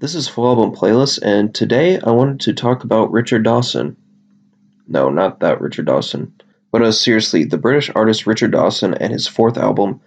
This is Full Album Playlist, and today I wanted to talk about Richard Dawson. No, not that Richard Dawson. But seriously, the British artist Richard Dawson and his fourth album,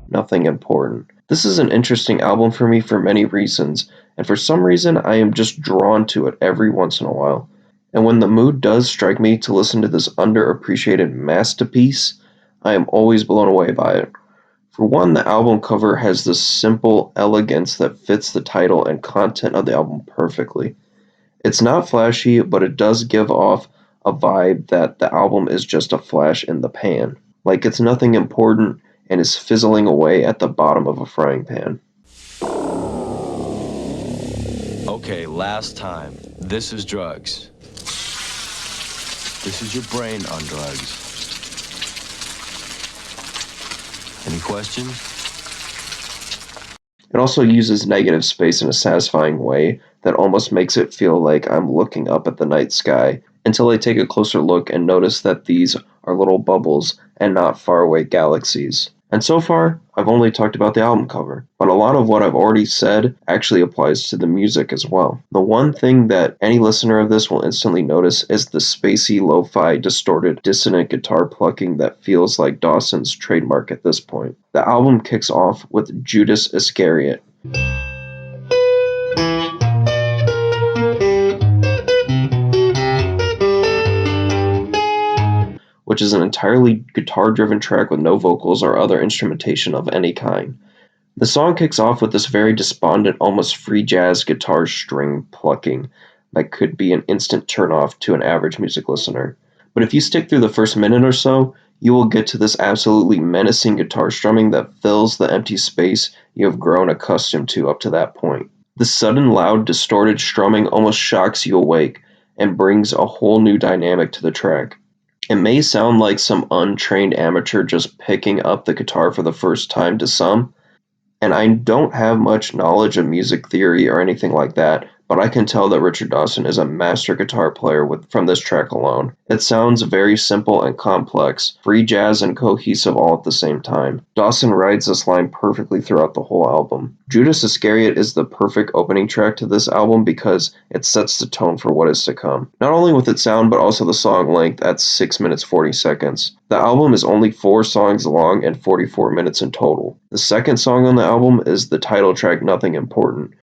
Nothing Important. This is an interesting album for me for many reasons, and for some reason I am just drawn to it every once in a while. And when the mood does strike me to listen to this underappreciated masterpiece, I am always blown away by it. For one, the album cover has this simple elegance that fits the title and content of the album perfectly. It's not flashy, but it does give off a vibe that the album is just a flash in the pan. Like it's nothing important and is fizzling away at the bottom of a frying pan. Okay, last time. This is drugs. This is your brain on drugs. Any questions? It also uses negative space in a satisfying way that almost makes it feel like I'm looking up at the night sky until I take a closer look and notice that these are little bubbles and not faraway galaxies. And so far, I've only talked about the album cover, but a lot of what I've already said actually applies to the music as well. The one thing that any listener of this will instantly notice is the spacey, lo-fi, distorted, dissonant guitar plucking that feels like Dawson's trademark at this point. The album kicks off with Judas Iscariot, which is an entirely guitar-driven track with no vocals or other instrumentation of any kind. The song kicks off with this very despondent, almost free jazz guitar string plucking that could be an instant turn-off to an average music listener. But if you stick through the first minute or so, you will get to this absolutely menacing guitar strumming that fills the empty space you have grown accustomed to up to that point. The sudden, loud, distorted strumming almost shocks you awake and brings a whole new dynamic to the track. It may sound like some untrained amateur just picking up the guitar for the first time to some, and I don't have much knowledge of music theory or anything like that, but I can tell that Richard Dawson is a master guitar player from this track alone. It sounds very simple and complex, free jazz and cohesive all at the same time. Dawson rides this line perfectly throughout the whole album. Judas Iscariot is the perfect opening track to this album because it sets the tone for what is to come. Not only with its sound, but also the song length at 6 minutes 40 seconds. The album is only 4 songs long and 44 minutes in total. The second song on the album is the title track, Nothing Important,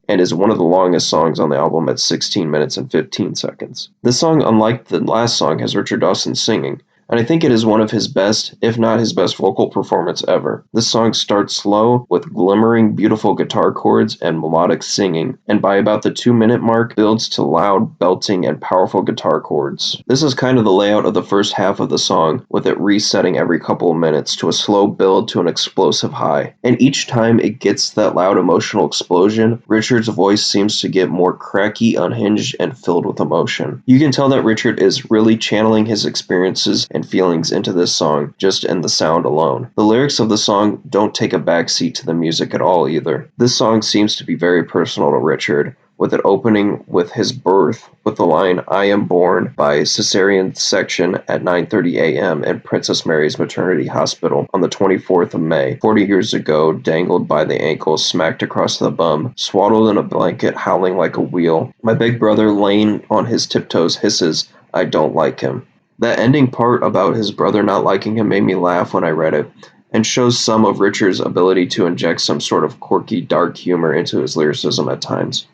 and is one of the longest songs on the album at 16 minutes and 15 seconds. This song, unlike the last song, has Richard Dawson singing, and I think it is one of his best, if not his best vocal performance ever. This song starts slow with glimmering, beautiful guitar chords and melodic singing, and by about the 2-minute mark builds to loud, belting, and powerful guitar chords. This is kind of the layout of the first half of the song, with it resetting every couple of minutes to a slow build to an explosive high. And each time it gets that loud emotional explosion, Richard's voice seems to get more cracky, unhinged, and filled with emotion. You can tell that Richard is really channeling his experiences and feelings into this song just in the sound alone. The lyrics of the song don't take a backseat to the music at all either. This song seems to be very personal to Richard, with it opening with his birth with the line, "I am born by cesarean section at 9:30 a.m. in Princess Mary's Maternity Hospital on the 24th of May, 40 years ago, dangled by the ankle, smacked across the bum, swaddled in a blanket, howling like a wheel. My big brother, laying on his tiptoes, hisses, 'I don't like him.'" That ending part about his brother not liking him made me laugh when I read it, and shows some of Richard's ability to inject some sort of quirky, dark humor into his lyricism at times.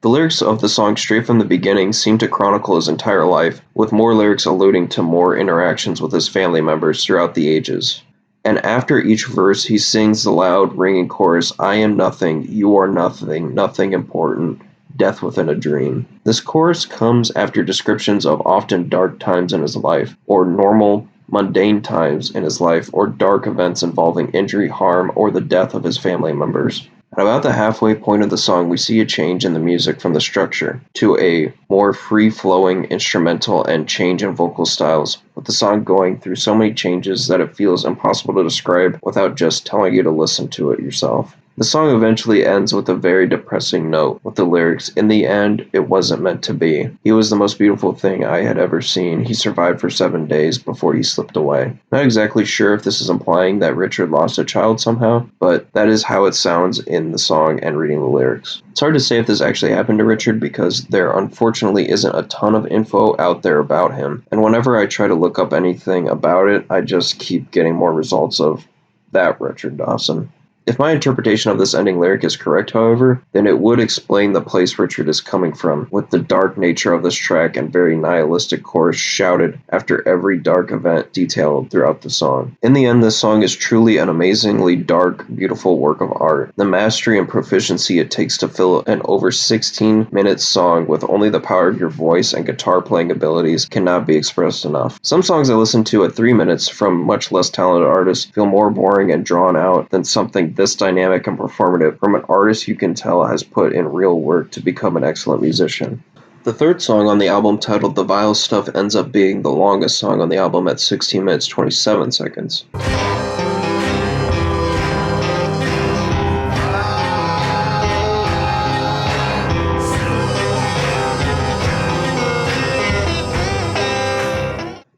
The lyrics of the song straight from the beginning seem to chronicle his entire life, with more lyrics alluding to more interactions with his family members throughout the ages. And after each verse, he sings the loud, ringing chorus, "I am nothing, you are nothing, nothing important. Death within a dream." This chorus comes after descriptions of often dark times in his life, or normal, mundane times in his life, or dark events involving injury, harm, or the death of his family members. At about the halfway point of the song, we see a change in the music from the structure to a more free-flowing instrumental and change in vocal styles, with the song going through so many changes that it feels impossible to describe without just telling you to listen to it yourself. The song eventually ends with a very depressing note, with the lyrics, "In the end, it wasn't meant to be. He was the most beautiful thing I had ever seen. He survived for 7 days before he slipped away." Not exactly sure if this is implying that Richard lost a child somehow, but that is how it sounds in the song and reading the lyrics. It's hard to say if this actually happened to Richard because there unfortunately isn't a ton of info out there about him, and whenever I try to look up anything about it, I just keep getting more results of that Richard Dawson. If my interpretation of this ending lyric is correct, however, then it would explain the place Richard is coming from, with the dark nature of this track and very nihilistic chorus shouted after every dark event detailed throughout the song. In the end, this song is truly an amazingly dark, beautiful work of art. The mastery and proficiency it takes to fill an over 16-minute song with only the power of your voice and guitar playing abilities cannot be expressed enough. Some songs I listen to at 3 minutes from much less talented artists feel more boring and drawn out than something this dynamic and performative from an artist you can tell has put in real work to become an excellent musician. The third song on the album, titled "The Vile Stuff," ends up being the longest song on the album at 16 minutes 27 seconds.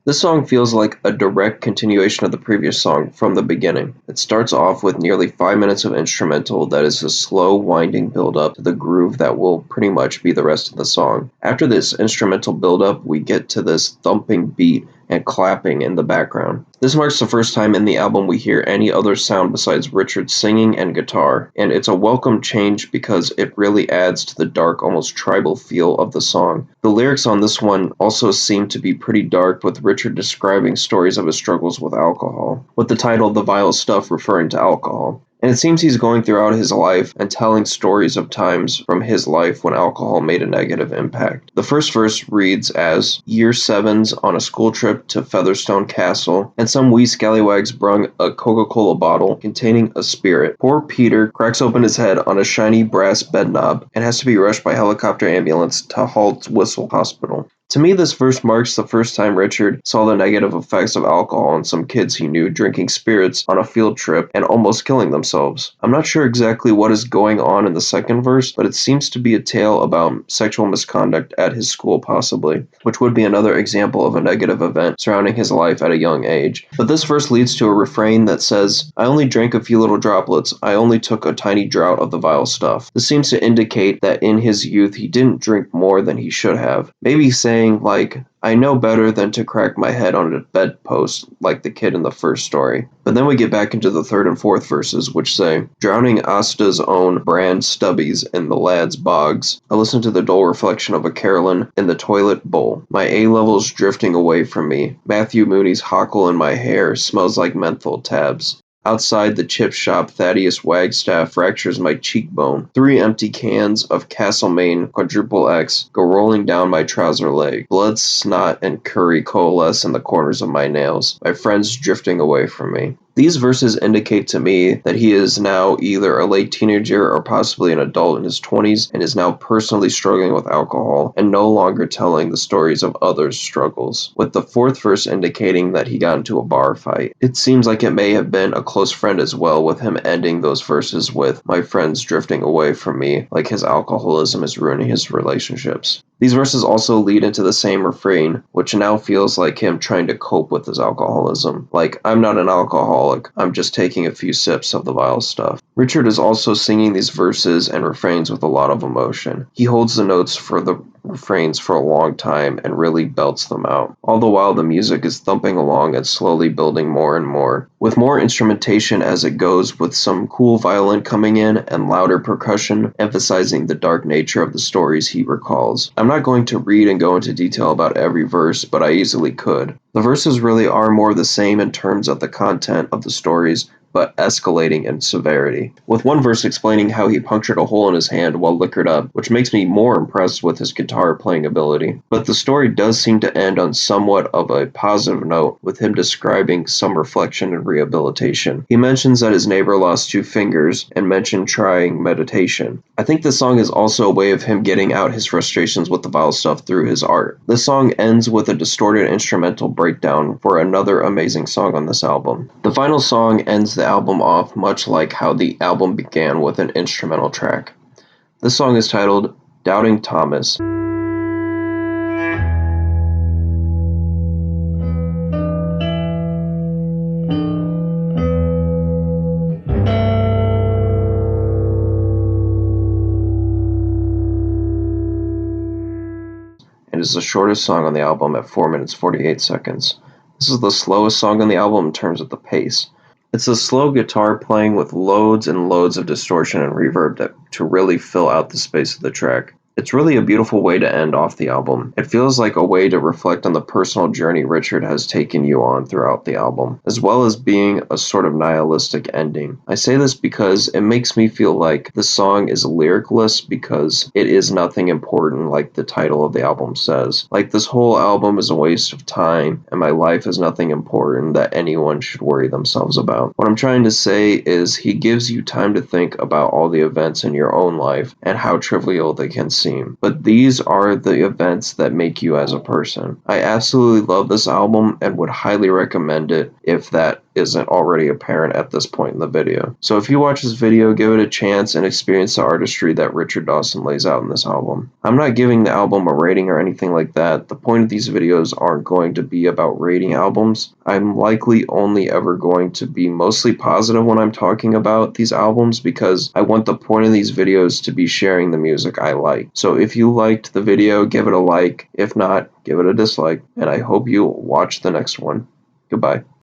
This song feels like a direct continuation of the previous song from the beginning. It starts off with nearly 5 minutes of instrumental that is a slow, winding build-up to the groove that will pretty much be the rest of the song. After this instrumental build-up, we get to this thumping beat and clapping in the background. This marks the first time in the album we hear any other sound besides Richard's singing and guitar, and it's a welcome change because it really adds to the dark, almost tribal feel of the song. The lyrics on this one also seem to be pretty dark, with Richard describing stories of his struggles with alcohol, with the title "The Vile Stuff" referring to alcohol. And it seems he's going throughout his life and telling stories of times from his life when alcohol made a negative impact. The first verse reads as, "Year sevens on a school trip to Featherstone Castle, and some wee scallywags brung a Coca-Cola bottle containing a spirit. Poor Peter cracks open his head on a shiny brass bed knob and has to be rushed by helicopter ambulance to Halt Whistle Hospital." To me, this verse marks the first time Richard saw the negative effects of alcohol on some kids he knew drinking spirits on a field trip and almost killing themselves. I'm not sure exactly what is going on in the second verse, but it seems to be a tale about sexual misconduct at his school possibly, which would be another example of a negative event surrounding his life at a young age. But this verse leads to a refrain that says, "I only drank a few little droplets, I only took a tiny draught of the vile stuff." This seems to indicate that in his youth he didn't drink more than he should have. Maybe saying like, "I know better than to crack my head on a bedpost," like the kid in the first story. But then we get back into the third and fourth verses, which say, "Drowning Asta's own brand stubbies in the lad's bogs. I listen to the dull reflection of a carolyn in the toilet bowl. My A-levels drifting away from me. Matthew Mooney's hockle in my hair smells like menthol tabs. Outside the chip shop, Thaddeus Wagstaff fractures my cheekbone. 3 empty cans of Castlemaine Quadruple X go rolling down my trouser leg. Blood, snot, and curry coalesce in the corners of my nails. My friends drifting away from me." These verses indicate to me that he is now either a late teenager or possibly an adult in his 20s and is now personally struggling with alcohol and no longer telling the stories of others' struggles, with the fourth verse indicating that he got into a bar fight. It seems like it may have been a close friend as well, with him ending those verses with "my friends drifting away from me," like his alcoholism is ruining his relationships. These verses also lead into the same refrain, which now feels like him trying to cope with his alcoholism. Like, "I'm not an alcoholic, I'm just taking a few sips of the vile stuff." Richard is also singing these verses and refrains with a lot of emotion. He holds the notes for the refrains for a long time and really belts them out. All the while the music is thumping along and slowly building more and more, with more instrumentation as it goes, with some cool violin coming in and louder percussion, emphasizing the dark nature of the stories he recalls. I'm not going to read and go into detail about every verse, but I easily could. The verses really are more the same in terms of the content of the stories, but escalating in severity, with one verse explaining how he punctured a hole in his hand while liquored up, which makes me more impressed with his guitar playing ability. But the story does seem to end on somewhat of a positive note, with him describing some reflection and rehabilitation. He mentions that his neighbor lost 2 fingers and mentioned trying meditation. I think this song is also a way of him getting out his frustrations with the vile stuff through his art. This song ends with a distorted instrumental breakdown for another amazing song on this album. The final song ends the album off much like how the album began with an instrumental track. This song is titled Doubting Thomas. It is the shortest song on the album at 4 minutes 48 seconds. This is the slowest song on the album in terms of the pace. It's a slow guitar playing with loads and loads of distortion and reverb to really fill out the space of the track. It's really a beautiful way to end off the album. It feels like a way to reflect on the personal journey Richard has taken you on throughout the album, as well as being a sort of nihilistic ending. I say this because it makes me feel like the song is lyricless because it is nothing important like the title of the album says. Like this whole album is a waste of time and my life is nothing important that anyone should worry themselves about. What I'm trying to say is he gives you time to think about all the events in your own life and how trivial they can seem. But these are the events that make you as a person. I absolutely love this album and would highly recommend it if that isn't already apparent at this point in the video. So if you watch this video, give it a chance and experience the artistry that Richard Dawson lays out in this album. I'm not giving the album a rating or anything like that. The point of these videos aren't going to be about rating albums. I'm likely only ever going to be mostly positive when I'm talking about these albums because I want the point of these videos to be sharing the music I like. So if you liked the video, give it a like. If not, give it a dislike. And I hope you watch the next one. Goodbye.